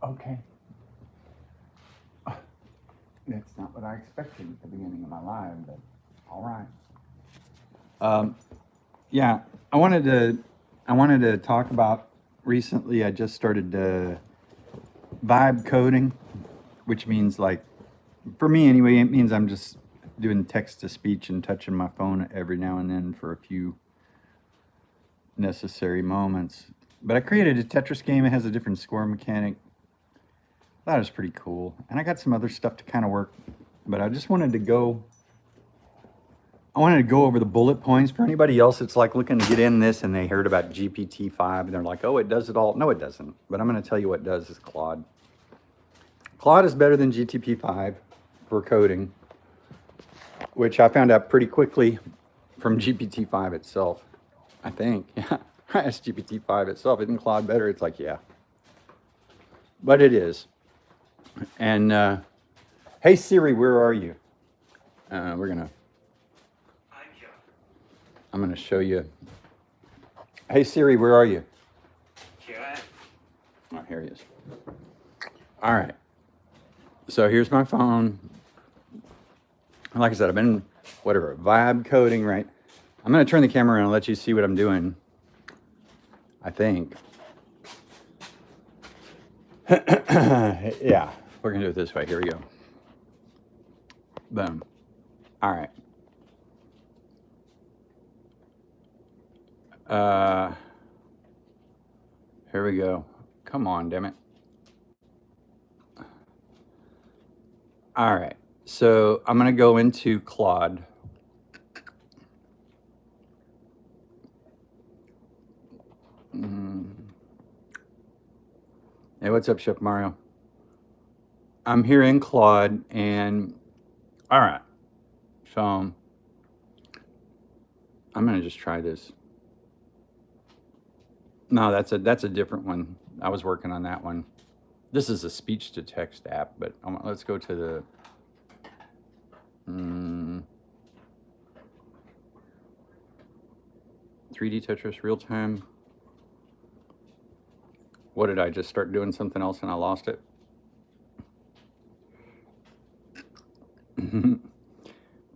Okay. That's not what I expected at the beginning of my live, but all right. Yeah, I wanted to talk about recently. I just started vibe coding, which means like for me anyway, it means I'm just doing text to speech and touching my phone every now and then for a few necessary moments. But I created a Tetris game. It has a different score mechanic. That was pretty cool. And I got some other stuff to kind of work, but I just wanted to go. I wanted to go over the bullet points for anybody else that's like looking to get in this and they heard about GPT-5 and they're like, oh, it does it all. No, it doesn't. But I'm going to tell you what it does is Claude. Claude is better than GPT-5 for coding, which I found out pretty quickly from GPT-5 itself. I think. Yeah. I asked GPT-5 itself, isn't Claude better? It's like, yeah. But it is. And hey Siri, where are you? I'm gonna show you. Hey Siri, where are you? Oh, here he is. All right. So here's my phone. Like I said, I've been vibe coding, right? I'm gonna turn the camera around and let you see what I'm doing. I think. Yeah, we're gonna do it this way. Here we go. Boom. All right. Here we go. Come on, damn it. All right. So I'm gonna go into Claude. Hey, what's up, Chef Mario? I'm here in Claude, and all right. So I'm gonna just try this. No, that's a different one. I was working on that one. This is a speech to text app, but let's go to the 3D Tetris real time. What did I just start doing something else and I lost it?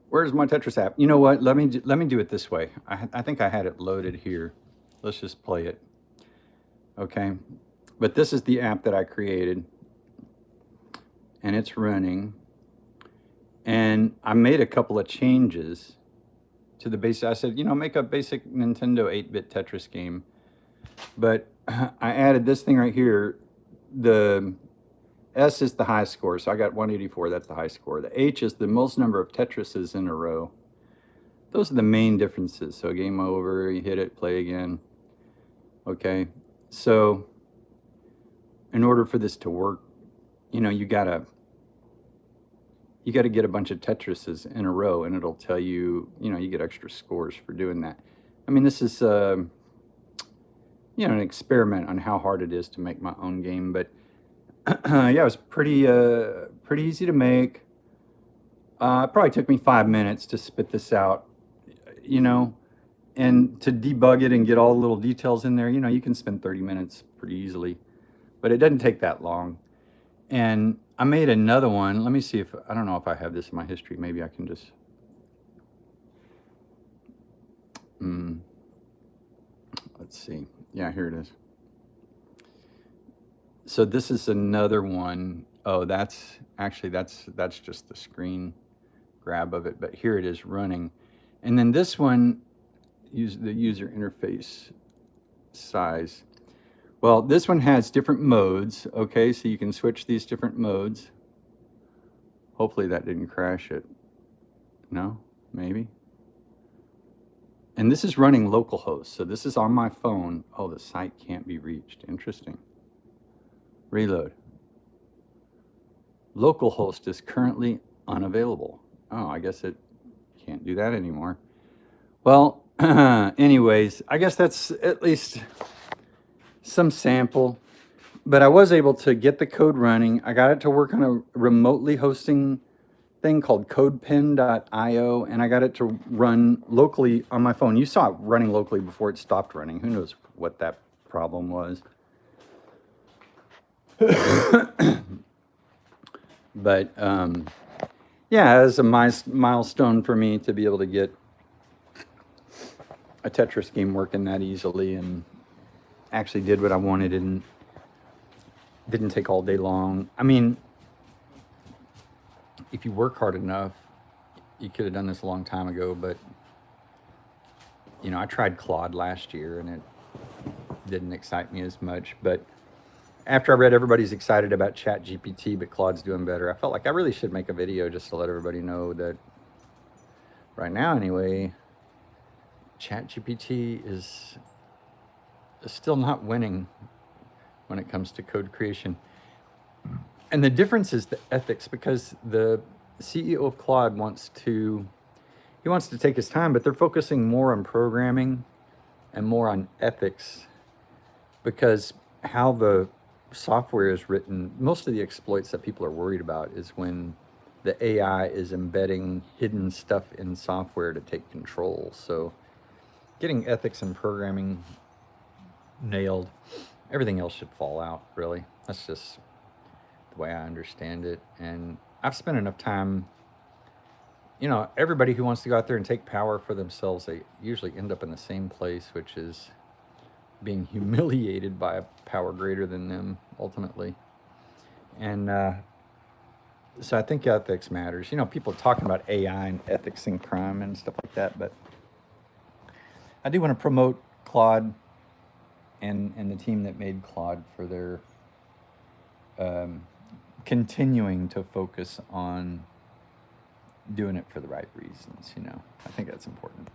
Where's my Tetris app? You know what? Let me do it this way. I think I had it loaded here. Let's just play it. Okay. But this is the app that I created. And it's running. And I made a couple of changes to the base. I said, make a basic Nintendo 8-bit Tetris game. But I added this thing right here. The S is the high score, so I got 184. That's the high score. The H is the most number of Tetrises in a row. Those are the main differences. So game over, you hit it, play again. Okay, so in order for this to work, you gotta get a bunch of Tetrises in a row, and it'll tell you, you get extra scores for doing that. I mean, this is an experiment on how hard it is to make my own game, but yeah, it was pretty easy to make. It probably took me 5 minutes to spit this out, and to debug it and get all the little details in there. You can spend 30 minutes pretty easily, but it doesn't take that long. And I made another one. Let me see if, I don't know if I have this in my history. Maybe I can just, let's see. Yeah, here it is. So this is another one. Oh, that's just the screen grab of it, but here it is running. And then this one, use the user interface size. Well, this one has different modes, okay? So you can switch these different modes. Hopefully that didn't crash it. No? Maybe? And this is running localhost, so this is on my phone. Oh, the site can't be reached. Interesting. Reload. Localhost is currently unavailable. Oh, I guess it can't do that anymore. Well, anyways, I guess that's at least some sample. But I was able to get the code running. I got it to work on a remotely hosting thing called CodePen.io, and I got it to run locally on my phone. You saw it running locally before it stopped running. Who knows what that problem was? But yeah, it's a milestone for me to be able to get a Tetris game working that easily, and actually did what I wanted and didn't take all day long. I mean, if you work hard enough, you could have done this a long time ago, but you know, I tried Claude last year and it didn't excite me as much. But after I read everybody's excited about Chat GPT, but Claude's doing better, I felt like I really should make a video just to let everybody know that right now anyway, Chat GPT is still not winning when it comes to code creation. And the difference is the ethics, because the CEO of Claude wants to take his time, but they're focusing more on programming and more on ethics, because how the software is written, most of the exploits that people are worried about is when the AI is embedding hidden stuff in software to take control. So getting ethics and programming nailed, everything else should fall out, really. That's just the way I understand it. And I've spent enough time, you know, everybody who wants to go out there and take power for themselves, they usually end up in the same place, which is being humiliated by a power greater than them, ultimately. And so I think ethics matters. You know, people talking about AI and ethics and crime and stuff like that, but I do want to promote Claude and the team that made Claude for their continuing to focus on doing it for the right reasons. You know, I think that's important.